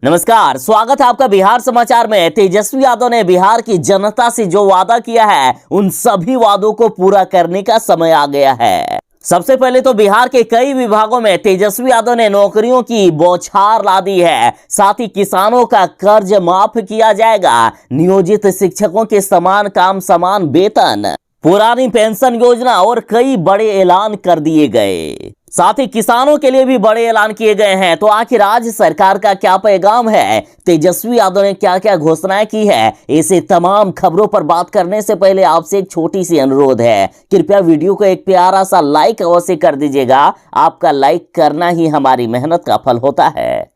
नमस्कार, स्वागत है आपका बिहार समाचार में। तेजस्वी यादव ने बिहार की जनता से जो वादा किया है उन सभी वादों को पूरा करने का समय आ गया है। सबसे पहले तो बिहार के कई विभागों में तेजस्वी यादव ने नौकरियों की बौछार ला दी है। साथ ही किसानों का कर्ज माफ किया जाएगा, नियोजित शिक्षकों के समान काम समान वेतन, पुरानी पेंशन योजना और कई बड़े ऐलान कर दिए गए। साथ ही किसानों के लिए भी बड़े ऐलान किए गए हैं। तो आखिर राज्य सरकार का क्या पैगाम है, तेजस्वी यादव ने क्या क्या घोषणाएं की है, ऐसे तमाम खबरों पर बात करने से पहले आपसे एक छोटी सी अनुरोध है, कृपया वीडियो को एक प्यारा सा लाइक अवश्य कर दीजिएगा। आपका लाइक करना ही हमारी मेहनत का फल होता है।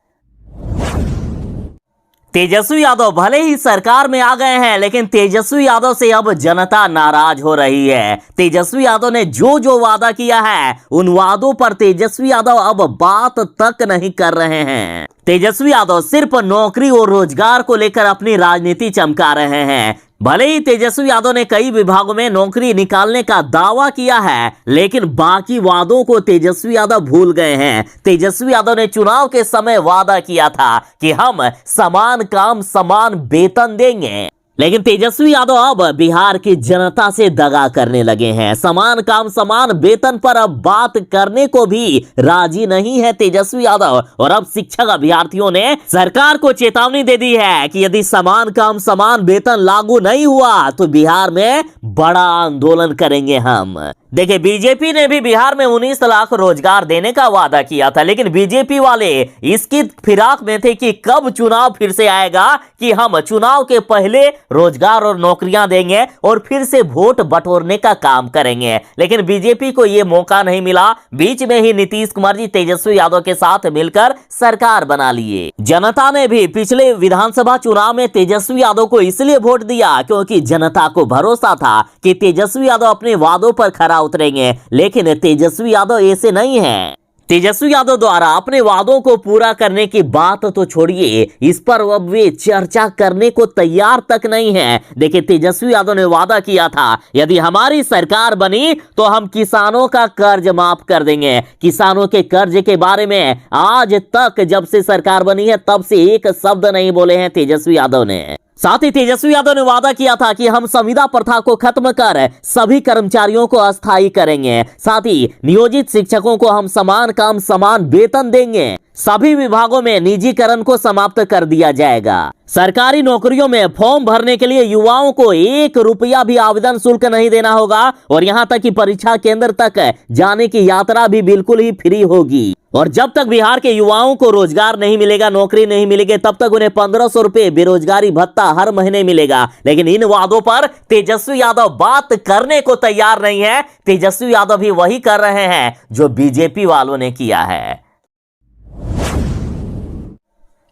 तेजस्वी यादव भले ही सरकार में आ गए हैं, लेकिन तेजस्वी यादव से अब जनता नाराज हो रही है। तेजस्वी यादव ने जो जो वादा किया है उन वादों पर तेजस्वी यादव अब बात तक नहीं कर रहे हैं। तेजस्वी यादव सिर्फ नौकरी और रोजगार को लेकर अपनी राजनीति चमका रहे हैं। भले ही तेजस्वी यादव ने कई विभागों में नौकरी निकालने का दावा किया है, लेकिन बाकी वादों को तेजस्वी यादव भूल गए हैं। तेजस्वी यादव ने चुनाव के समय वादा किया था कि हम समान काम समान वेतन देंगे, लेकिन तेजस्वी यादव अब बिहार की जनता से दगा करने लगे हैं। समान काम समान वेतन पर अब बात करने को भी राजी नहीं है तेजस्वी यादव। और अब शिक्षक अभ्यर्थियों ने सरकार को चेतावनी दे दी है कि यदि समान काम समान वेतन लागू नहीं हुआ तो बिहार में बड़ा आंदोलन करेंगे हम। देखिए, बीजेपी ने भी बिहार में 19 लाख रोजगार देने का वादा किया था, लेकिन बीजेपी वाले इसकी फिराक में थे कि कब चुनाव फिर से आएगा कि हम चुनाव के पहले रोजगार और नौकरियां देंगे और फिर से वोट बटोरने का काम करेंगे। लेकिन बीजेपी को यह मौका नहीं मिला। बीच में ही नीतीश कुमार जी तेजस्वी यादव के साथ मिलकर सरकार बना लिए। जनता ने भी पिछले विधानसभा चुनाव में तेजस्वी यादव को इसलिए वोट दिया क्योंकि जनता को भरोसा था कि तेजस्वी यादव अपने वादों पर खरा उतरेंगे, लेकिन तेजस्वी यादव ऐसे नहीं हैं। तेजस्वी यादव द्वारा अपने वादों को पूरा करने की बात तो छोड़िए, इस पर अब वे चर्चा करने को तैयार तक नहीं है। देखिए, तेजस्वी यादव ने वादा किया था यदि हमारी सरकार बनी तो हम किसानों का कर्ज माफ कर देंगे। किसानों के कर्ज के बारे में आज तक जब से सरकार बनी है तब से एक शब्द नहीं बोले हैं तेजस्वी यादव ने। साथ ही तेजस्वी यादव ने वादा किया था कि हम संविदा प्रथा को खत्म कर सभी कर्मचारियों को अस्थायी करेंगे। साथ ही नियोजित शिक्षकों को हम समान काम समान वेतन देंगे। सभी विभागों में निजीकरण को समाप्त कर दिया जाएगा। सरकारी नौकरियों में फॉर्म भरने के लिए युवाओं को 1 रुपया भी आवेदन शुल्क नहीं देना होगा और यहां तक कि परीक्षा केंद्र तक जाने की यात्रा भी बिल्कुल ही फ्री होगी। और जब तक बिहार के युवाओं को रोजगार नहीं मिलेगा, नौकरी नहीं मिलेगी, तब तक उन्हें 1500 रुपए बेरोजगारी भत्ता हर महीने मिलेगा। लेकिन इन वादों पर तेजस्वी यादव बात करने को तैयार नहीं है। तेजस्वी यादव भी वही कर रहे हैं जो बीजेपी वालों ने किया है।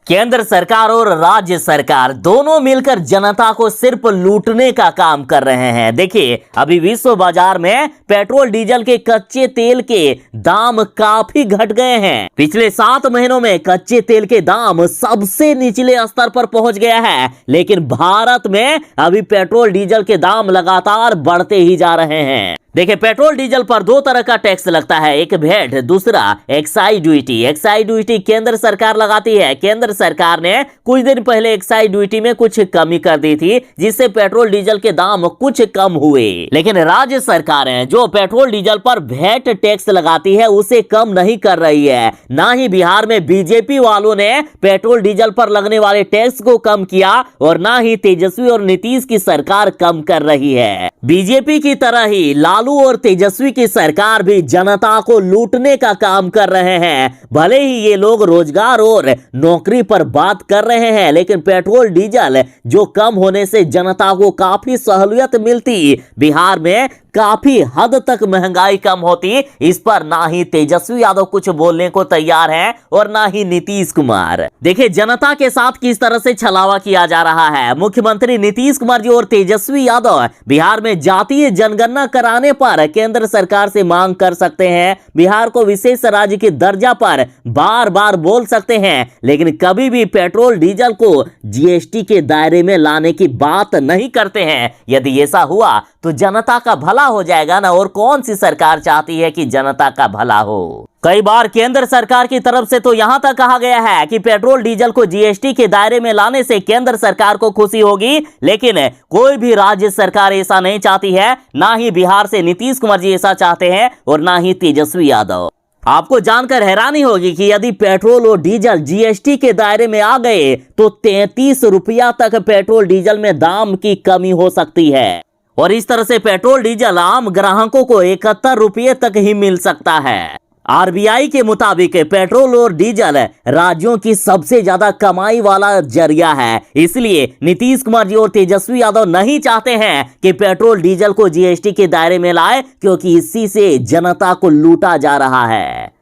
केंद्र सरकार और राज्य सरकार दोनों मिलकर जनता को सिर्फ लूटने का काम कर रहे हैं। देखिए, अभी विश्व बाजार में पेट्रोल डीजल के कच्चे तेल के दाम काफी घट गए हैं। पिछले 7 महीनों में कच्चे तेल के दाम सबसे निचले स्तर पर पहुंच गया है, लेकिन भारत में अभी पेट्रोल डीजल के दाम लगातार बढ़ते ही जा रहे हैं। देखिए, पेट्रोल डीजल पर 2 तरह का टैक्स लगता है, एक वैट, दूसरा एक्साइज ड्यूटी। एक्साइज ड्यूटी केंद्र सरकार लगाती है। केंद्र सरकार ने कुछ दिन पहले एक्साइज ड्यूटी में कुछ कमी कर दी थी, जिससे पेट्रोल डीजल के दाम कुछ कम हुए। लेकिन राज्य सरकारें जो पेट्रोल डीजल पर वैट टैक्स लगाती है उसे कम नहीं कर रही है। ना ही बिहार में बीजेपी वालों ने पेट्रोल डीजल पर लगने वाले टैक्स को कम किया और ना ही तेजस्वी और नीतीश की सरकार कम कर रही है। बीजेपी की तरह ही लालू और तेजस्वी की सरकार भी जनता को लूटने का काम कर रहे हैं। भले ही ये लोग रोजगार और नौकरी पर बात कर रहे हैं, लेकिन पेट्रोल डीजल जो कम होने से जनता को काफी सहूलियत मिलती, बिहार में काफी हद तक महंगाई कम होती, इस पर ना ही तेजस्वी यादव कुछ बोलने को तैयार है और ना ही नीतीश कुमार। देखिए, जनता के साथ किस तरह से छलावा किया जा रहा है। मुख्यमंत्री नीतीश कुमार जी और तेजस्वी यादव बिहार में जातीय जनगणना कराने पर केंद्र सरकार से मांग कर सकते हैं, बिहार को विशेष राज्य के दर्जा पर बार बार बोल सकते हैं, लेकिन कभी भी पेट्रोल डीजल को जीएसटी के दायरे में लाने की बात नहीं करते हैं। यदि ऐसा हुआ तो जनता का भला हो जाएगा ना। और कौन सी सरकार चाहती है कि जनता का भला हो। कई बार केंद्र सरकार की तरफ से तो यहां तक कहा गया है कि पेट्रोल डीजल को जीएसटी के दायरे में लाने से केंद्र सरकार को खुशी होगी, लेकिन कोई भी राज्य सरकार ऐसा नहीं चाहती है। ना ही बिहार से नीतीश कुमार जी ऐसा चाहते हैं और ना ही तेजस्वी यादव। आपको जानकर हैरानी होगी कि यदि पेट्रोल और डीजल जीएसटी के दायरे में आ गए तो 33 रुपया तक पेट्रोल डीजल में दाम की कमी हो सकती है और इस तरह से पेट्रोल डीजल आम ग्राहकों को 71 रुपये तक ही मिल सकता है। आरबीआई के मुताबिक पेट्रोल और डीजल राज्यों की सबसे ज्यादा कमाई वाला जरिया है, इसलिए नीतीश कुमार जी और तेजस्वी यादव नहीं चाहते हैं कि पेट्रोल डीजल को जीएसटी के दायरे में लाए, क्योंकि इसी से जनता को लूटा जा रहा है।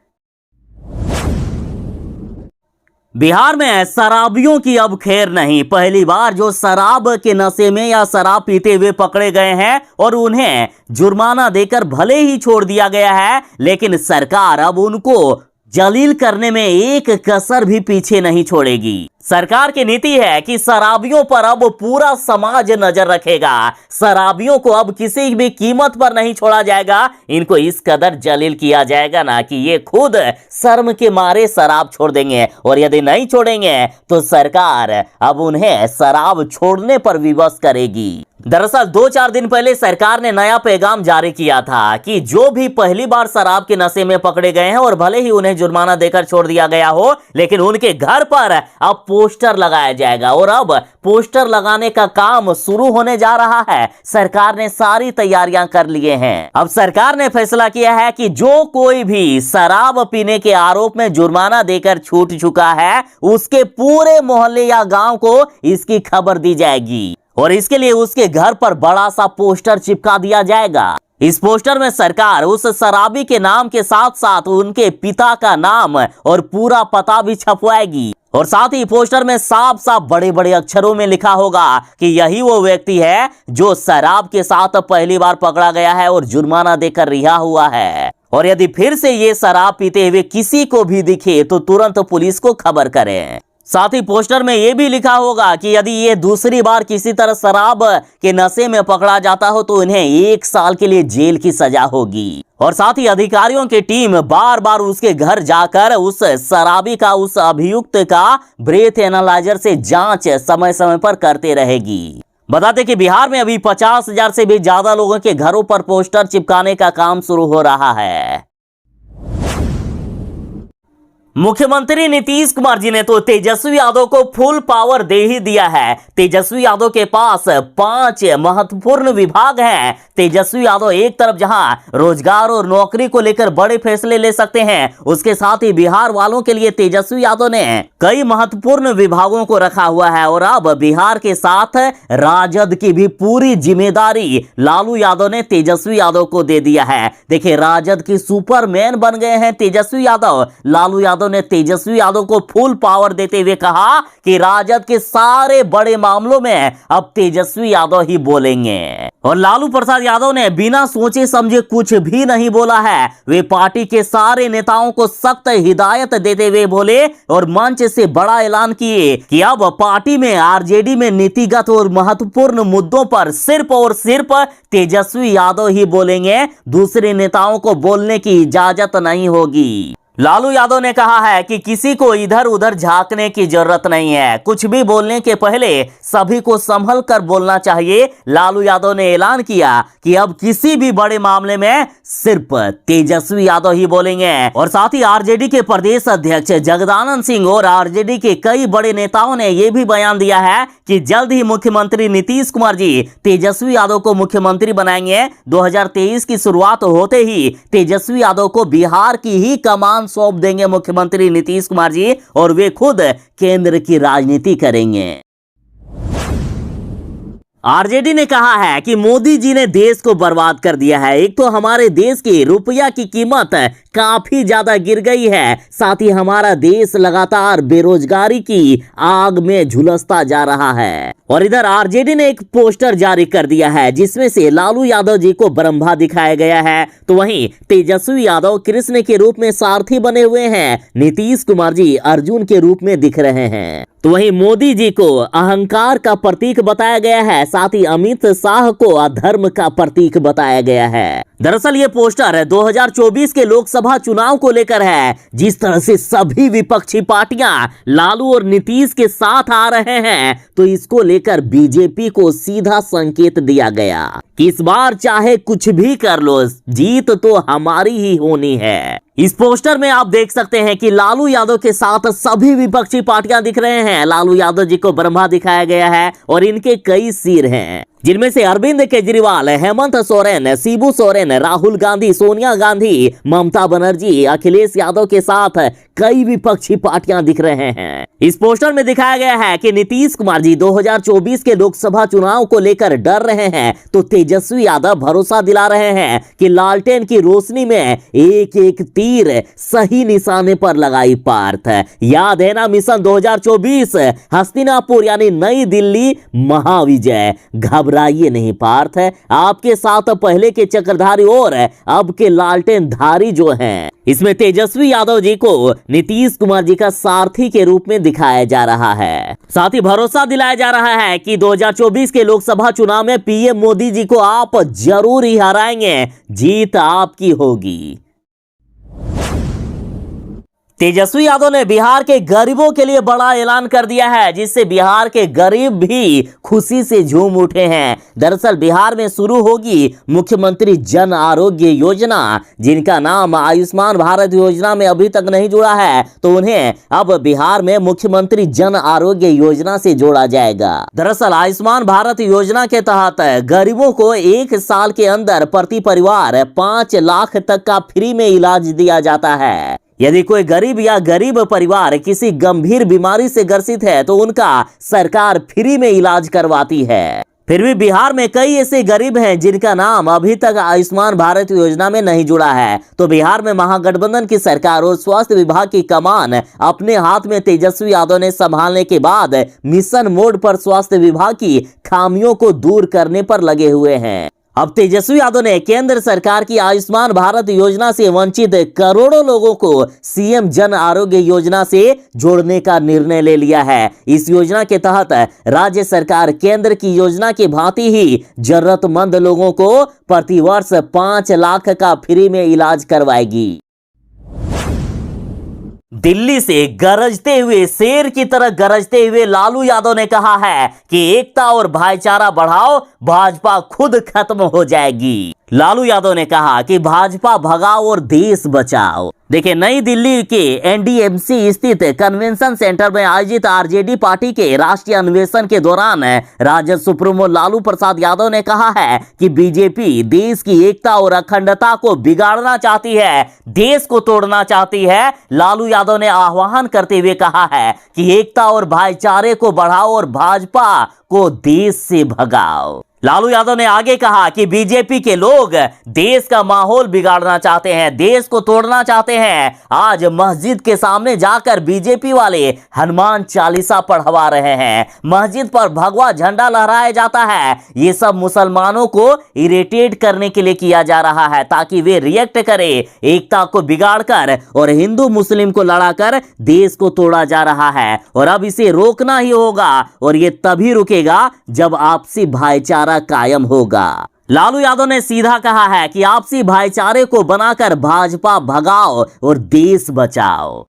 बिहार में शराबियों की अब खैर नहीं। पहली बार जो शराब के नशे में या शराब पीते हुए पकड़े गए हैं और उन्हें जुर्माना देकर भले ही छोड़ दिया गया है, लेकिन सरकार अब उनको जलील करने में एक कसर भी पीछे नहीं छोड़ेगी। सरकार की नीति है कि शराबियों पर अब पूरा समाज नजर रखेगा। शराबियों को अब किसी भी कीमत पर नहीं छोड़ा जाएगा। इनको इस कदर जलील किया जाएगा ना कि ये खुद शर्म के मारे शराब छोड़ देंगे, और यदि नहीं छोड़ेंगे तो सरकार अब उन्हें शराब छोड़ने पर विवश करेगी। दरअसल 2-4 दिन पहले सरकार ने नया पैगाम जारी किया था कि जो भी पहली बार शराब के नशे में पकड़े गए हैं और भले ही उन्हें जुर्माना देकर छोड़ दिया गया हो, लेकिन उनके घर पर अब पोस्टर लगाया जाएगा और अब पोस्टर लगाने का काम शुरू होने जा रहा है। सरकार ने सारी तैयारियां कर लिए हैं। अब सरकार ने फैसला किया है कि जो कोई भी शराब पीने के आरोप में जुर्माना देकर छूट चुका है, उसके पूरे मोहल्ले या गांव को इसकी खबर दी जाएगी और इसके लिए उसके घर पर बड़ा सा पोस्टर चिपका दिया जाएगा। इस पोस्टर में सरकार उस शराबी के नाम के साथ साथ उनके पिता का नाम और पूरा पता भी छपवाएगी और साथ ही पोस्टर में साफ साफ बड़े बड़े अक्षरों में लिखा होगा कि यही वो व्यक्ति है जो शराब के साथ पहली बार पकड़ा गया है और जुर्माना देकर रिहा हुआ है। और यदि फिर से ये शराब पीते हुए किसी को भी दिखे तो तुरंत पुलिस को खबर करें। साथ ही पोस्टर में यह भी लिखा होगा कि यदि ये दूसरी बार किसी तरह शराब के नशे में पकड़ा जाता हो तो इन्हें 1 साल के लिए जेल की सजा होगी। और साथ ही अधिकारियों की टीम बार बार उसके घर जाकर उस शराबी का, उस अभियुक्त का ब्रेथ एनालाइजर से जांच समय समय पर करते रहेगी। बताते कि बिहार में अभी 50,000 से भी ज्यादा लोगों के घरों पर पोस्टर चिपकाने का काम शुरू हो रहा है। मुख्यमंत्री नीतीश कुमार जी ने तो तेजस्वी यादव को फुल पावर दे ही दिया है। तेजस्वी यादव के पास 5 महत्वपूर्ण विभाग हैं। तेजस्वी यादव एक तरफ जहां रोजगार और नौकरी को लेकर बड़े फैसले ले सकते हैं, उसके साथ ही बिहार वालों के लिए तेजस्वी यादव ने कई महत्वपूर्ण विभागों को रखा हुआ है और अब बिहार के साथ राजद की भी पूरी जिम्मेदारी लालू यादव ने तेजस्वी यादव को दे दिया है। देखिए, राजद की सुपरमैन बन गए हैं तेजस्वी यादव। लालू यादव ने तेजस्वी यादव को फुल पावर देते हुए कहा कि राजद के सारे बड़े मामलों में अब तेजस्वी यादव ही बोलेंगे। और लालू प्रसाद यादव ने बिना सोचे समझे कुछ भी नहीं बोला है। वे पार्टी के सारे नेताओं को सख्त हिदायत देते हुए बोले और मंच से बड़ा ऐलान किए कि अब पार्टी में, आरजेडी में नीतिगत और महत्वपूर्ण मुद्दों पर सिर्फ और सिर्फ तेजस्वी यादव ही बोलेंगे। दूसरे नेताओं को बोलने की इजाजत नहीं होगी। लालू यादव ने कहा है कि किसी को इधर उधर झांकने की जरूरत नहीं है। कुछ भी बोलने के पहले सभी को संभल कर बोलना चाहिए। लालू यादव ने ऐलान किया कि अब किसी भी बड़े मामले में सिर्फ तेजस्वी यादव ही बोलेंगे। और साथ ही आरजेडी के प्रदेश अध्यक्ष जगदानंद सिंह और आरजेडी के कई बड़े नेताओं ने यह भी बयान दिया है कि जल्द ही मुख्यमंत्री नीतीश कुमार जी तेजस्वी यादव को मुख्यमंत्री बनाएंगे। 2023 की शुरुआत होते ही तेजस्वी यादव को बिहार की ही कमान सौंप देंगे मुख्यमंत्री नीतीश कुमार जी और वे खुद केंद्र की राजनीति करेंगे। आरजेडी ने कहा है कि मोदी जी ने देश को बर्बाद कर दिया है। एक तो हमारे देश की रुपया की कीमत काफी ज्यादा गिर गई है, साथ ही हमारा देश लगातार बेरोजगारी की आग में झुलसता जा रहा है। और इधर आरजेडी ने एक पोस्टर जारी कर दिया है जिसमें से लालू यादव जी को ब्रह्मा दिखाया गया है, तो वहीं तेजस्वी यादव कृष्ण के रूप में सारथी बने हुए हैं। नीतीश कुमार जी अर्जुन के रूप में दिख रहे हैं। तो वहीं मोदी जी को अहंकार का प्रतीक बताया गया है, साथ ही अमित शाह को अधर्म का प्रतीक बताया गया है। दरअसल ये पोस्टर 2024 के लोकसभा चुनाव को लेकर है। जिस तरह से सभी विपक्षी पार्टियां लालू और नीतीश के साथ आ रहे हैं, तो इसको लेकर बीजेपी को सीधा संकेत दिया गया कि इस बार चाहे कुछ भी कर लो, जीत तो हमारी ही होनी है। इस पोस्टर में आप देख सकते हैं कि लालू यादव के साथ सभी विपक्षी पार्टियां दिख रहे हैं। लालू यादव जी को ब्रह्मा दिखाया गया है और इनके कई सिर हैं, जिनमें से अरविंद केजरीवाल, हेमंत सोरेन, शिबू सोरेन, राहुल गांधी, सोनिया गांधी, ममता बनर्जी, अखिलेश यादव के साथ कई विपक्षी पार्टियां दिख रहे हैं। इस पोस्टर में दिखाया गया है कि नीतीश कुमार जी 2024 के लोकसभा चुनाव को लेकर डर रहे हैं, तो तेजस्वी यादव भरोसा दिला रहे हैं कि लालटेन की रोशनी में एक एक तीर सही निशाने पर लगाई पार्थ। याद है ना, मिशन 2024 हस्तिनापुर यानी नई दिल्ली महाविजय। घबराइए नहीं पार्थ, आपके साथ पहले के चक्रधारी और अब के लालटेन धारी जो हैं, इसमें तेजस्वी यादव जी को नीतीश कुमार जी का सारथी के रूप में दिखाया जा रहा है। साथ ही भरोसा दिलाया जा रहा है कि 2024 के लोकसभा चुनाव में पीएम मोदी जी को आप जरूर ही हराएंगे, जीत आपकी होगी। तेजस्वी यादव ने बिहार के गरीबों के लिए बड़ा ऐलान कर दिया है, जिससे बिहार के गरीब भी खुशी से झूम उठे हैं। दरअसल बिहार में शुरू होगी मुख्यमंत्री जन आरोग्य योजना, जिनका नाम आयुष्मान भारत योजना में अभी तक नहीं जुड़ा है, तो उन्हें अब बिहार में मुख्यमंत्री जन आरोग्य योजना से जोड़ा जाएगा। दरअसल आयुष्मान भारत योजना के तहत गरीबों को 1 साल के अंदर प्रति परिवार 5 लाख तक का फ्री में इलाज दिया जाता है। यदि कोई गरीब या गरीब परिवार किसी गंभीर बीमारी से ग्रसित है, तो उनका सरकार फ्री में इलाज करवाती है। फिर भी बिहार में कई ऐसे गरीब हैं जिनका नाम अभी तक आयुष्मान भारत योजना में नहीं जुड़ा है। तो बिहार में महागठबंधन की सरकार और स्वास्थ्य विभाग की कमान अपने हाथ में तेजस्वी यादव ने संभालने के बाद मिशन मोड पर स्वास्थ्य विभाग की खामियों को दूर करने पर लगे हुए हैं। अब तेजस्वी यादव ने केंद्र सरकार की आयुष्मान भारत योजना से वंचित करोड़ों लोगों को सीएम जन आरोग्य योजना से जोड़ने का निर्णय ले लिया है। इस योजना के तहत राज्य सरकार केंद्र की योजना की भांति ही जरूरतमंद लोगों को प्रतिवर्ष 5 लाख का फ्री में इलाज करवाएगी। दिल्ली से गरजते हुए शेर की तरह गरजते हुए लालू यादव ने कहा है कि एकता और भाईचारा बढ़ाओ, भाजपा खुद खत्म हो जाएगी। लालू यादव ने कहा कि भाजपा भगाओ और देश बचाओ। देखिए, नई दिल्ली के एनडीएमसी स्थित कन्वेंशन सेंटर में आयोजित आरजेडी पार्टी के राष्ट्रीय अन्वेषण के दौरान राजद सुप्रीमो लालू प्रसाद यादव ने कहा है कि बीजेपी देश की एकता और अखंडता को बिगाड़ना चाहती है, देश को तोड़ना चाहती है। लालू यादव ने आह्वान करते हुए कहा है कि एकता और भाईचारे को बढ़ाओ और भाजपा को देश से भगाओ। लालू यादव ने आगे कहा कि बीजेपी के लोग देश का माहौल बिगाड़ना चाहते हैं, देश को तोड़ना चाहते हैं। आज मस्जिद के सामने जाकर बीजेपी वाले हनुमान चालीसा पढ़वा रहे हैं, मस्जिद पर भगवा झंडा लहराया जाता है। ये सब मुसलमानों को इरिटेट करने के लिए किया जा रहा है, ताकि वे रिएक्ट करें। एकता को बिगाड़कर और हिंदू मुस्लिम को लड़ाकर देश को तोड़ा जा रहा है, और अब इसे रोकना ही होगा, और ये तभी रुकेगा जब आपसी भाईचारा कायम होगा। लालू यादव ने सीधा कहा है कि आपसी भाईचारे को बनाकर भाजपा भगाओ और देश बचाओ।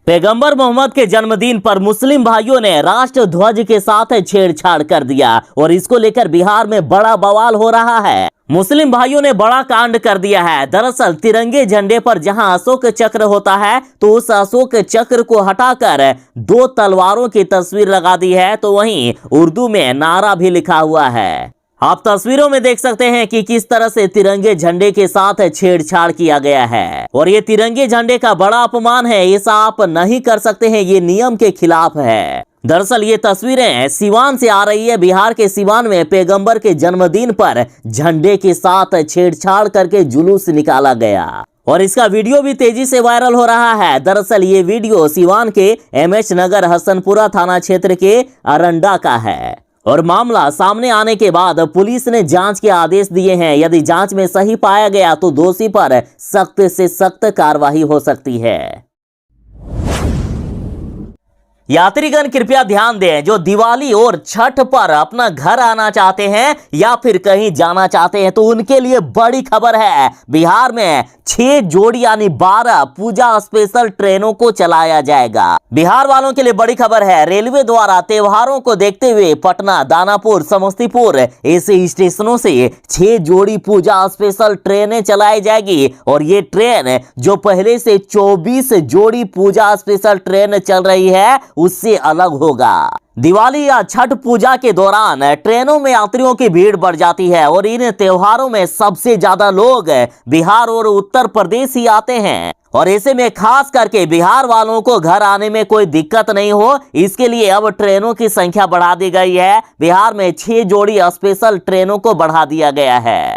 पैगंबर मोहम्मद के जन्मदिन पर मुस्लिम भाइयों ने राष्ट्र ध्वज के साथ छेड़छाड़ कर दिया, और इसको लेकर बिहार में बड़ा बवाल हो रहा है। मुस्लिम भाइयों ने बड़ा कांड कर दिया है। दरअसल तिरंगे झंडे पर जहां अशोक चक्र होता है, तो उस अशोक चक्र को हटाकर 2 तलवारों की तस्वीर लगा दी है, तो वहीं उर्दू में नारा भी लिखा हुआ है। आप तस्वीरों में देख सकते हैं कि किस तरह से तिरंगे झंडे के साथ छेड़छाड़ किया गया है, और ये तिरंगे झंडे का बड़ा अपमान है। ऐसा आप नहीं कर सकते हैं, ये नियम के खिलाफ है। दरअसल ये तस्वीरें सिवान से आ रही है। बिहार के सिवान में पैगंबर के जन्मदिन पर झंडे के साथ छेड़छाड़ करके जुलूस निकाला गया, और इसका वीडियो भी तेजी से वायरल हो रहा है। दरअसल ये वीडियो सिवान के एमएच नगर हसनपुरा थाना क्षेत्र के अरंडा का है, और मामला सामने आने के बाद पुलिस ने जांच के आदेश दिए हैं। यदि जांच में सही पाया गया तो दोषी पर सख्त से सख्त कार्रवाई हो सकती है। यात्रीगण कृपया ध्यान दें, जो दिवाली और छठ पर अपना घर आना चाहते हैं या फिर कहीं जाना चाहते हैं तो उनके लिए बड़ी खबर है। बिहार में 6 जोड़ी यानी 12 पूजा स्पेशल ट्रेनों को चलाया जाएगा। बिहार वालों के लिए बड़ी खबर है। रेलवे द्वारा त्योहारों को देखते हुए पटना, दानापुर, समस्तीपुर ऐसे स्टेशनों से 6 जोड़ी पूजा स्पेशल ट्रेनें चलाई जाएगी और ये ट्रेन जो पहले से 24 जोड़ी पूजा स्पेशल ट्रेन चल रही है उससे अलग होगा। दिवाली या छठ पूजा के दौरान ट्रेनों में यात्रियों की भीड़ बढ़ जाती है और इन त्योहारों में सबसे ज्यादा लोग बिहार और उत्तर प्रदेश ही आते हैं और ऐसे में खास करके बिहार वालों को घर आने में कोई दिक्कत नहीं हो, इसके लिए अब ट्रेनों की संख्या बढ़ा दी गई है। बिहार में 6 जोड़ी स्पेशल ट्रेनों को बढ़ा दिया गया है।